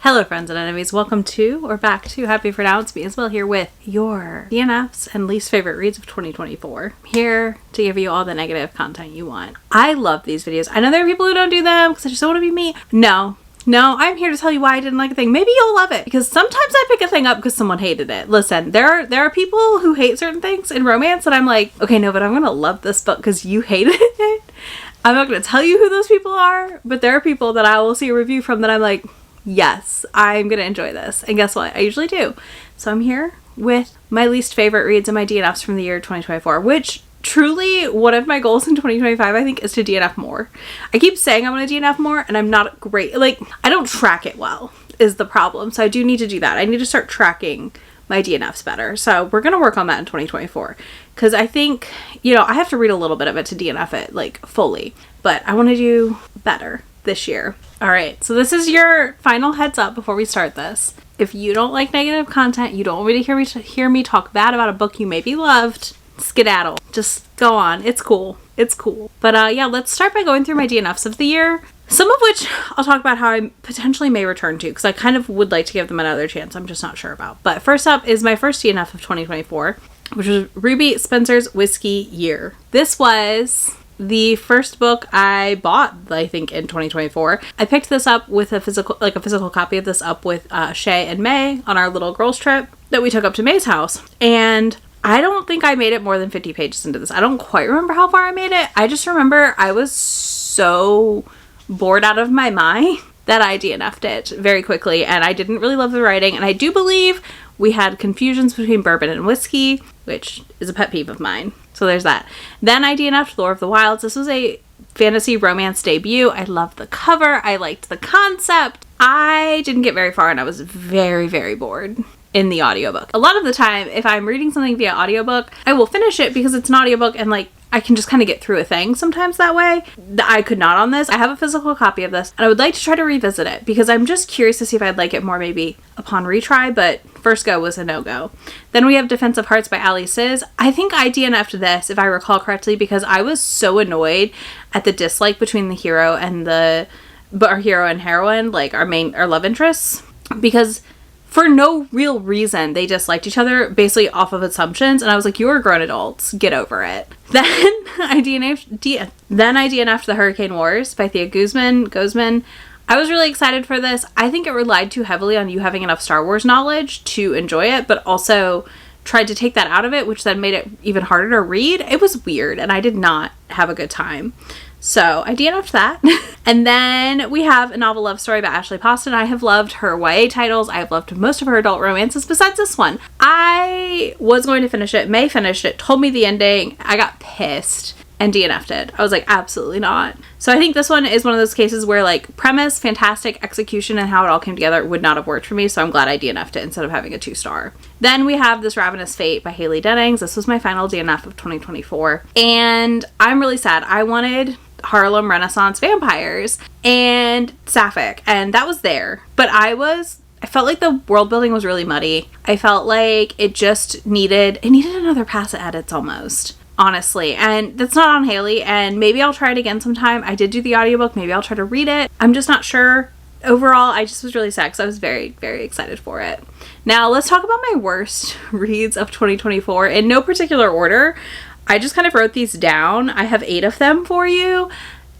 Hello friends and enemies, welcome to, or back to, Happy for Now, it's me Isabel here with your DNFs and least favorite reads of 2024. I'm here to give you all the negative content you want. I love these videos. I know there are people who don't do them because I just don't want to be me. No, I'm here to tell you why I didn't like a thing. Maybe you'll love it because sometimes I pick a thing up because someone hated it. Listen, there are people who hate certain things in romance and I'm like, okay, no, but I'm gonna love this book because you hated it. I'm not gonna tell you who those people are, but there are people that I will see a review from that I'm like, yes, I'm gonna enjoy this. And guess what? I usually do. So I'm here with my least favorite reads and my DNFs from the year 2024, which truly one of my goals in 2025, I think, is to DNF more. I keep saying I'm gonna DNF more and I'm not great. Like, I don't track it well is the problem. So I do need to do that. I need to start tracking my DNFs better. So we're gonna work on that in 2024 because I think, I have to read a little bit of it to DNF it like fully, but I want to do better this year. All right, so this is your final heads up before we start this. If you don't like negative content, you don't want me to hear me talk bad about a book you maybe loved, skedaddle. Just go on. It's cool. It's cool. But yeah, let's start by going through my DNFs of the year. Some of which I'll talk about how I potentially may return to because I kind of would like to give them another chance. I'm just not sure about. But first up is my first DNF of 2024, which was Ruby Spencer's Whiskey Year. This was the first book I bought, I think, in 2024. I picked this up with a physical copy of this up with Shay and May on our little girls trip that we took up to May's house. And I don't think I made it more than 50 pages into this. I don't quite remember how far I made it. I just remember I was so bored out of my mind that I DNF'd it very quickly. And I didn't really love the writing. And I do believe we had confusions between bourbon and whiskey, which is a pet peeve of mine. So there's that. Then I DNF'd Lore of the Wilds. This was a fantasy romance debut. I loved the cover. I liked the concept. I didn't get very far and I was very, very bored in the audiobook. A lot of the time, if I'm reading something via audiobook, I will finish it because it's an audiobook and I can just kind of get through a thing sometimes that way. I could not on this. I have a physical copy of this and I would like to try to revisit it because I'm just curious to see if I'd like it more maybe upon retry, but first go was a no-go. Then we have Defense of Hearts by Ali Siz. I think I DNF'd this, if I recall correctly, because I was so annoyed at the dislike between the hero and our hero and heroine, like our love interests, because for no real reason they disliked each other basically off of assumptions, and I was like, you're grown adults, get over it. Then I DNF'd The Hurricane Wars by Thea Guzman. I was really excited for this. I think it relied too heavily on you having enough Star Wars knowledge to enjoy it, but also tried to take that out of it, which then made it even harder to read. It was weird, and I did not have a good time. So I DNF'd that. And then we have A Novel Love Story by Ashley Poston. I have loved her YA titles. I have loved most of her adult romances besides this one. I was going to finish it. May finished it, told me the ending. I got pissed and DNF'd it. I was like, absolutely not. So I think this one is one of those cases where premise, fantastic, execution, and how it all came together would not have worked for me. So I'm glad I DNF'd it instead of having a 2-star. Then we have This Ravenous Fate by Haley Dennings. This was my final DNF of 2024. And I'm really sad. I wanted Harlem Renaissance vampires and Sapphic, and that was there. But I felt like the world building was really muddy. I felt like it just needed another pass at edits almost, honestly. And that's not on Haley, and maybe I'll try it again sometime. I did do the audiobook. Maybe I'll try to read it. I'm just not sure. Overall, I just was really sad because I was very, very excited for it. Now, let's talk about my worst reads of 2024 in no particular order. I just kind of wrote these down. I have 8 of them for you,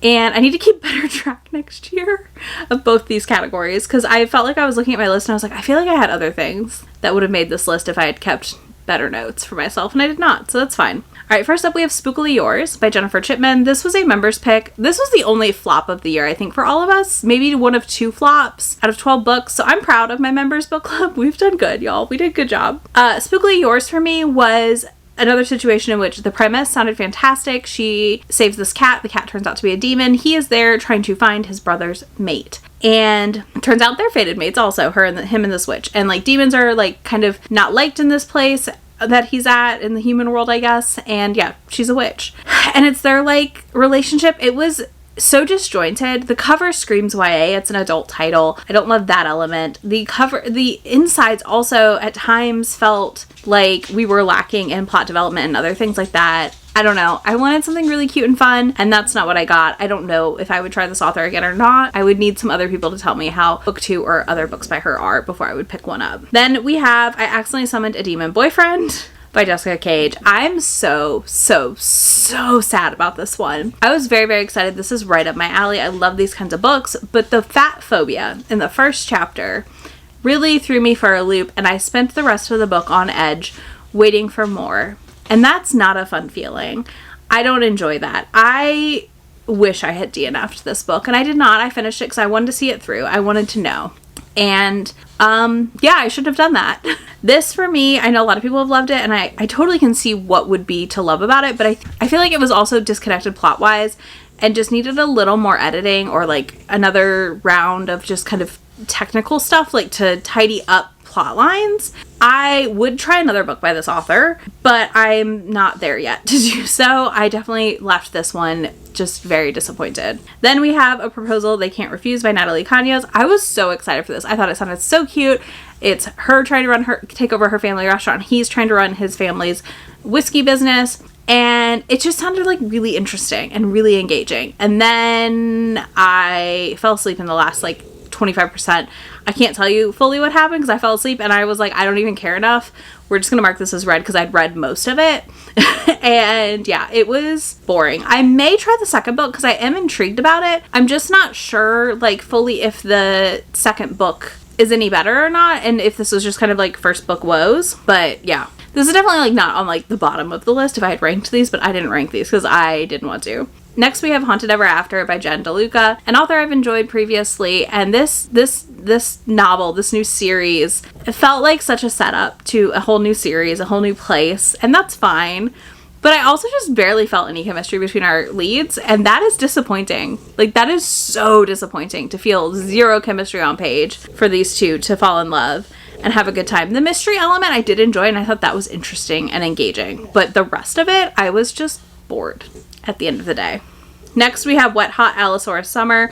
and I need to keep better track next year of both these categories because I felt like I was looking at my list and I was like, I feel like I had other things that would have made this list if I had kept better notes for myself, and I did not, so that's fine. All right, first up we have Spookily Yours by Jennifer Chipman. This was a members pick. This was the only flop of the year, I think, for all of us. Maybe one of 2 flops out of 12 books, so I'm proud of my members book club. We've done good, y'all. We did a good job. Spookily Yours for me was another situation in which the premise sounded fantastic. She saves this cat. The cat turns out to be a demon. He is there trying to find his brother's mate. And it turns out they're fated mates also, him and this witch. And demons are kind of not liked in this place that he's at in the human world, I guess. And yeah, she's a witch. And it's their relationship. It was so disjointed. The cover screams YA. It's an adult title. I don't love that element. The insides also at times felt like we were lacking in plot development and other things like that. I don't know. I wanted something really cute and fun, and that's not what I got. I don't know if I would try this author again or not. I would need some other people to tell me how book 2 or other books by her are before I would pick one up. Then we have I Accidentally Summoned a Demon Boyfriend by Jessica Cage. I'm so sad about this one. I was very excited. This is right up my alley. I love these kinds of books, but the fat phobia in the first chapter really threw me for a loop, and I spent the rest of the book on edge waiting for more. And that's not a fun feeling. I don't enjoy that. I wish I had DNF'd this book, and I did not. I finished it because I wanted to see it through. I wanted to know. And yeah, I should have done that. This for me, I know a lot of people have loved it, and I totally can see what would be to love about it, but I feel like it was also disconnected plot-wise and just needed a little more editing, or like another round of just kind of technical stuff, like to tidy up plot lines. I would try another book by this author, but I'm not there yet to do so. I definitely left this one just very disappointed. Then we have A Proposal They Can't Refuse by Natalie Conyers. I was so excited for this. I thought it sounded so cute. It's her trying to take over her family restaurant. He's trying to run his family's whiskey business. And it just sounded like really interesting and really engaging. And then I fell asleep in the last like 25%. I can't tell you fully what happened because I fell asleep and I was like, I don't even care enough. We're just gonna mark this as read because I'd read most of it. And yeah, it was boring. I may try the second book because I am intrigued about it. I'm just not sure like fully if the second book is any better or not, and if this was just kind of like first book woes. But yeah, this is definitely like not on like the bottom of the list if I had ranked these, but I didn't rank these because I didn't want to. Next we have Haunted Ever After by Jen DeLuca, an author I've enjoyed previously, and this novel, this new series, it felt like such a setup to a whole new series, a whole new place, and that's fine. But I also just barely felt any chemistry between our leads, and that is disappointing. Like, that is so disappointing to feel zero chemistry on page for these two to fall in love and have a good time. The mystery element I did enjoy, and I thought that was interesting and engaging, but the rest of it, I was just bored at the end of the day. Next we have Wet Hot Allosaurus Summer.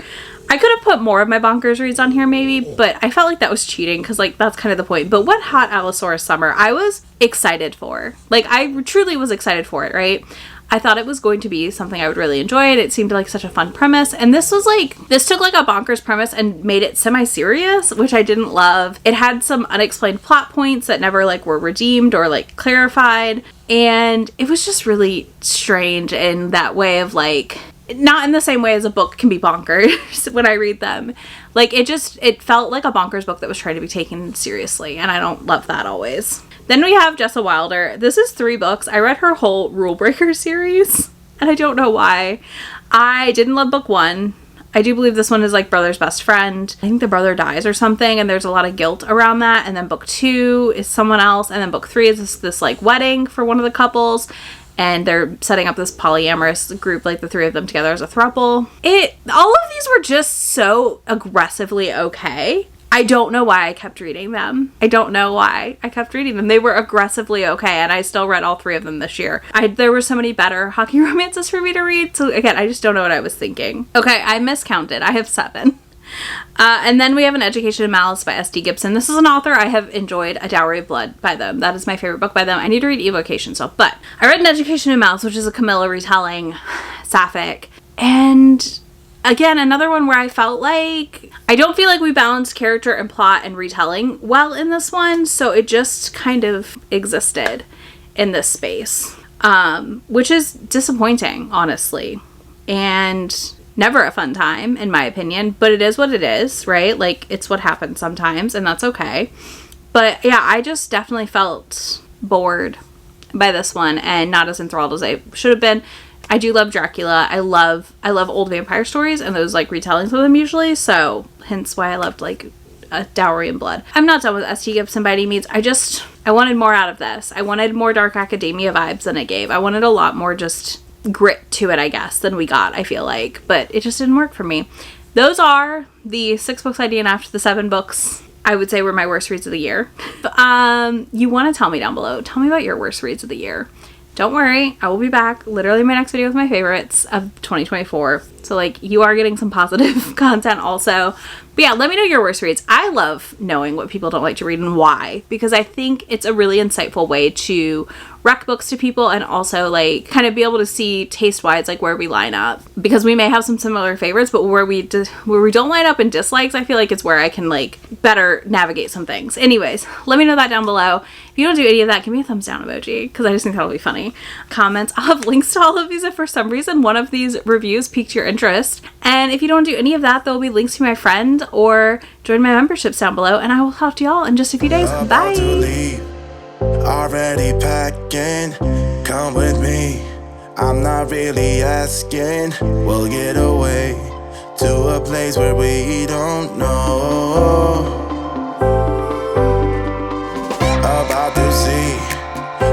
I could have put more of my bonkers reads on here maybe, but I felt like that was cheating because like that's kind of the point. But Wet Hot Allosaurus Summer, I was excited for. Like, I truly was excited for it, right? I thought it was going to be something I would really enjoy, and it seemed like such a fun premise. And this was like, this took like a bonkers premise and made it semi-serious, which I didn't love. It had some unexplained plot points that never like were redeemed or like clarified. And it was just really strange in that way of like, not in the same way as a book can be bonkers when I read them. Like, it felt like a bonkers book that was trying to be taken seriously, and I don't love that always. Then we have Jessa Wilder. This is 3 books. I read her whole Rule Breaker series, and I don't know why. I didn't love book 1. I do believe this one is like brother's best friend. I think the brother dies or something, and there's a lot of guilt around that. And then book 2 is someone else, and then book 3 is this like wedding for one of the couples, and they're setting up this polyamorous group, like the 3 of them together as a throuple. All of these were just so aggressively okay. I don't know why I kept reading them. I don't know why I kept reading them. They were aggressively okay, and I still read all 3 of them this year. There were so many better hockey romances for me to read, so again, I just don't know what I was thinking. Okay, I miscounted. I have 7. And then we have An Education in Malice by S.D. Gibson. This is an author I have enjoyed. A Dowry of Blood by them. That is my favorite book by them. I need to read Evocation still, but I read An Education in Malice, which is a Camilla retelling, sapphic, and again, another one where I felt like I don't feel like we balanced character and plot and retelling well in this one, so it just kind of existed in this space, which is disappointing, honestly, and never a fun time, in my opinion, but it is what it is, right? Like, it's what happens sometimes, and that's okay. But yeah, I just definitely felt bored by this one and not as enthralled as I should have been. I do love Dracula. I love old vampire stories and those like retellings of them usually, so hence why I loved like A Dowry in Blood. I'm not done with S.T. Gibson by any means. I wanted more out of this. I wanted more dark academia vibes than it gave. I wanted a lot more just grit to it, I guess, than we got, I feel like, but it just didn't work for me. Those are the 6 books I DNF'd, the 7 books I would say were my worst reads of the year. You want to tell me down below. Tell me about your worst reads of the year. Don't worry, I will be back literally in my next video with my favorites of 2024. So like you are getting some positive content also. But yeah, let me know your worst reads. I love knowing what people don't like to read and why, because I think it's a really insightful way to rec books to people and also like kind of be able to see taste wise like where we line up, because we may have some similar favorites, but where we don't line up in dislikes, I feel like it's where I can like better navigate some things. Anyways, let me know that down below. If you don't do any of that, give me a thumbs down emoji, because I just think that'll be funny. Comments, I'll have links to all of these if for some reason one of these reviews piqued your interest. And if you don't do any of that, there'll be links to my friend or join my memberships down below, and I will talk to y'all in just a few days. Bye. Already packing, come with me. I'm not really asking. We'll get away to a place where we don't know. About to see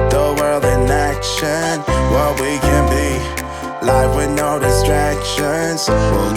the world in action, what we can be. Life with no distractions. We'll